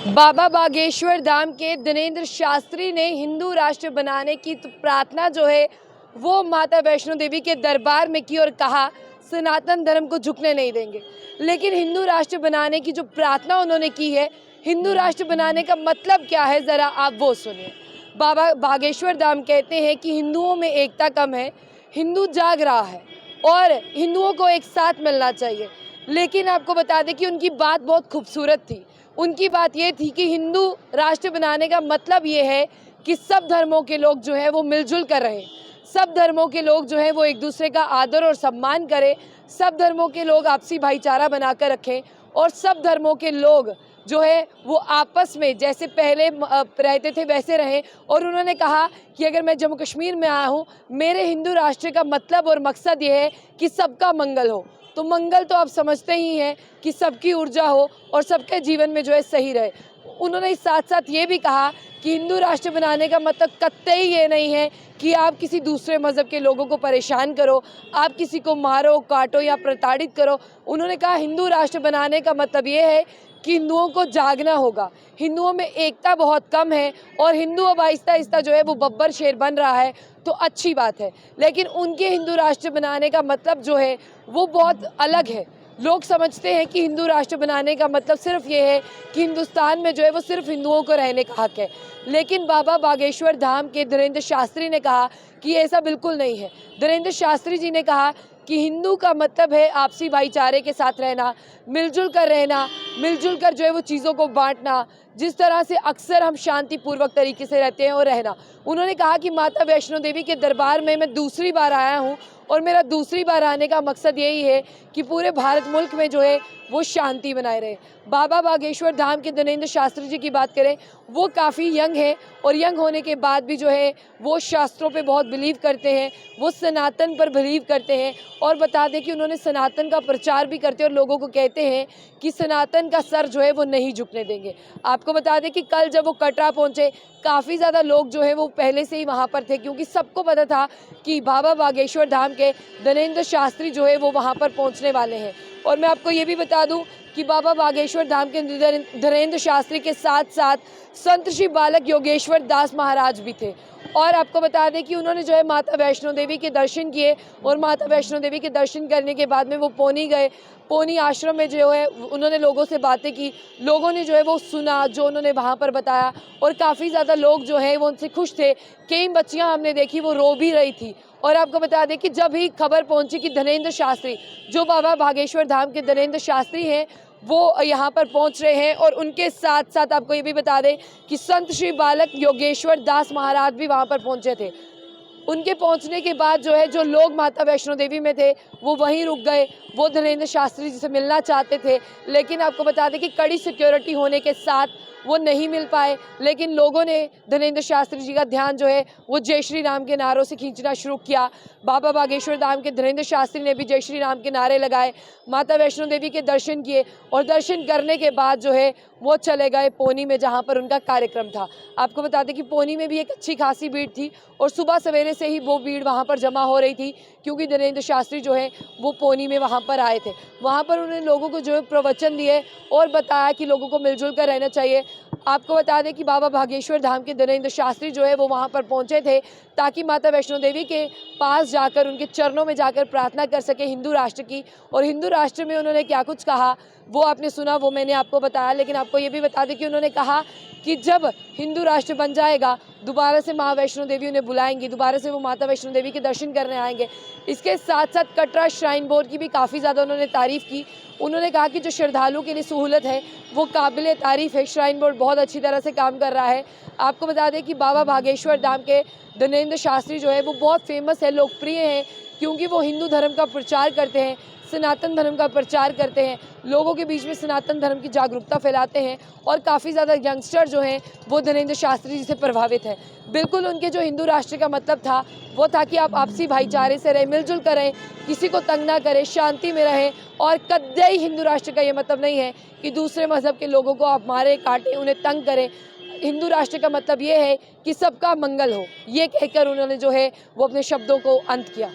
बाबा बागेश्वर धाम के दिनेंद्र शास्त्री ने हिंदू राष्ट्र बनाने की प्रार्थना जो है वो माता वैष्णो देवी के दरबार में की और कहा सनातन धर्म को झुकने नहीं देंगे। लेकिन हिंदू राष्ट्र बनाने की जो प्रार्थना उन्होंने की है, हिंदू राष्ट्र बनाने का मतलब क्या है, ज़रा आप वो सुनिए। बाबा बागेश्वर धाम कहते हैं कि हिंदुओं में एकता कम है, हिंदू जाग रहा है और हिंदुओं को एक साथ मिलना चाहिए। लेकिन आपको बता दें कि उनकी बात बहुत खूबसूरत थी। उनकी बात ये थी कि हिंदू राष्ट्र बनाने का मतलब ये है कि सब धर्मों के लोग जो है वो मिलजुल कर रहें, सब धर्मों के लोग जो है वो एक दूसरे का आदर और सम्मान करें, सब धर्मों के लोग आपसी भाईचारा बनाकर रखें और सब धर्मों के लोग जो है वो आपस में जैसे पहले रहते थे वैसे रहें। और उन्होंने कहा कि अगर मैं जम्मू कश्मीर में आया हूँ, मेरे हिंदू राष्ट्र का मतलब और मकसद ये है कि सबका मंगल हो। तो मंगल तो आप समझते ही हैं कि सबकी ऊर्जा हो और सबके जीवन में जो है सही रहे। उन्होंने साथ साथ ये भी कहा कि हिंदू राष्ट्र बनाने का मतलब कतई ये नहीं है कि आप किसी दूसरे मज़हब के लोगों को परेशान करो, आप किसी को मारो, काटो या प्रताड़ित करो। उन्होंने कहा हिंदू राष्ट्र बनाने का मतलब ये है कि हिंदुओं को जागना होगा। हिंदुओं में एकता बहुत कम है और हिंदू अब आहिस्ता आहिस्ता जो है वो बब्बर शेर बन रहा है, तो अच्छी बात है। लेकिन उनके हिंदू राष्ट्र बनाने का मतलब जो है वो बहुत अलग है। लोग समझते हैं कि हिंदू राष्ट्र बनाने का मतलब सिर्फ ये है कि हिंदुस्तान में जो है वो सिर्फ हिंदुओं को रहने का हक है। लेकिन बाबा बागेश्वर धाम के धीरेंद्र शास्त्री ने कहा कि ऐसा बिल्कुल नहीं है। धीरेंद्र शास्त्री जी ने कहा कि हिंदू का मतलब है आपसी भाईचारे के साथ रहना, मिलजुल कर रहना, मिलजुल कर जो है वो चीज़ों को बांटना, जिस तरह से अक्सर हम शांतिपूर्वक तरीके से रहते हैं और रहना। उन्होंने कहा कि माता वैष्णो देवी के दरबार में मैं दूसरी बार आया हूँ और मेरा दूसरी बार आने का मकसद यही है कि पूरे भारत मुल्क में जो है वो शांति बनाए रहे। बाबा बागेश्वर धाम के दिनेंद्र शास्त्री जी की बात करें, वो काफ़ी यंग है और यंग होने के बाद भी जो है वो शास्त्रों पे बहुत बिलीव करते हैं, वो सनातन पर बिलीव करते हैं। और बता दें कि उन्होंने सनातन का प्रचार भी करते हैं और लोगों को कहते हैं कि सनातन का सर जो है वो नहीं झुकने देंगे। आपको बता दें कि कल जब वो कटरा पहुँचे, काफ़ी ज़्यादा लोग जो है वो पहले से ही वहाँ पर थे, क्योंकि सबको पता था कि बाबा बागेश्वर धाम के दिनेंद्र शास्त्री जो है वो वहाँ पर पहुँचने वाले हैं। और मैं आपको ये भी बता दूं कि बाबा बागेश्वर धाम के धीरेंद्र शास्त्री के साथ साथ संत श्री बालक योगेश्वर दास महाराज भी थे। और आपको बता दें कि उन्होंने जो है माता वैष्णो देवी के दर्शन किए और माता वैष्णो देवी के दर्शन करने के बाद में वो पौनी गए। पौनी आश्रम में जो है उन्होंने लोगों से बातें की, लोगों ने जो है वो सुना जो उन्होंने वहाँ पर बताया और काफ़ी ज़्यादा लोग जो है वो उनसे खुश थे। कई बच्चियाँ हमने देखी वो रो भी रही थी। और आपको बता दें कि जब ही खबर पहुंची कि धीरेंद्र शास्त्री, जो बाबा बागेश्वर धाम के धीरेंद्र शास्त्री हैं, वो यहाँ पर पहुंच रहे हैं और उनके साथ साथ आपको ये भी बता दें कि संत श्री बालक योगेश्वर दास महाराज भी वहाँ पर पहुंचे थे। उनके पहुंचने के बाद जो है जो लोग माता वैष्णो देवी में थे वो वहीं रुक गए, वो धीरेंद्र शास्त्री जी से मिलना चाहते थे। लेकिन आपको बता दें कि कड़ी सिक्योरिटी होने के साथ वो नहीं मिल पाए। लेकिन लोगों ने धीरेंद्र शास्त्री जी का ध्यान जो है वो जय श्री राम के नारों से खींचना शुरू किया। बाबा बागेश्वर धाम के धीरेंद्र शास्त्री ने भी जय श्री राम के नारे लगाए, माता वैष्णो देवी के दर्शन किए और दर्शन करने के बाद जो है वो चले गए पौनी में, जहाँ पर उनका कार्यक्रम था। आपको बता दें कि पौनी में भी एक अच्छी खासी भीड़ थी और सुबह सवेरे से ही वो भीड़ वहाँ पर जमा हो रही थी, क्योंकि धीरेंद्र शास्त्री जो है वो पौनी में वहाँ पर आए थे। वहाँ पर उन्होंने लोगों को जो है प्रवचन दिए और बताया कि लोगों को मिलजुल कर रहना चाहिए। आपको बता दें कि बाबा बागेश्वर धाम के धीरेंद्र शास्त्री जो है वो वहाँ पर पहुँचे थे ताकि माता वैष्णो देवी के पास जाकर उनके चरणों में जाकर प्रार्थना कर सके हिंदू राष्ट्र की। और हिंदू राष्ट्र में उन्होंने क्या कुछ कहा वो आपने सुना, वो मैंने आपको बताया। लेकिन आपको ये भी बता दें कि उन्होंने कहा कि जब हिंदू राष्ट्र बन जाएगा दोबारा से माँ वैष्णो देवी उन्हें बुलाएंगी, दोबारा से वो माता वैष्णो देवी के दर्शन करने आएंगे। इसके साथ साथ कटरा श्राइन बोर्ड की भी काफ़ी ज़्यादा उन्होंने तारीफ़ की। उन्होंने कहा कि जो श्रद्धालुओं के लिए सहूलत है वो काबिल तारीफ़ है, श्राइन बोर्ड बहुत अच्छी तरह से काम कर रहा है। आपको बता दें कि बाबा बागेश्वर धाम के धीरेंद्र शास्त्री जो है वो बहुत फेमस है, लोकप्रिय हैं, क्योंकि वो हिंदू धर्म का प्रचार करते हैं, सनातन धर्म का प्रचार करते हैं, लोगों के बीच में सनातन धर्म की जागरूकता फैलाते हैं और काफ़ी ज़्यादा यंगस्टर जो हैं वो धीरेंद्र शास्त्री जी से प्रभावित हैं। बिल्कुल उनके जो हिंदू राष्ट्र का मतलब था वो था कि आप आपसी भाईचारे से रहें, मिलजुल कर रहें, किसी को तंग ना करें, शांति में रहें। और कतई हिंदू राष्ट्र का ये मतलब नहीं है कि दूसरे मज़हब के लोगों को आप मारें, काटें, उन्हें तंग करें। हिंदू राष्ट्र का मतलब ये है कि सबका मंगल हो, ये कहकर उन्होंने जो है वो अपने शब्दों को अंत किया।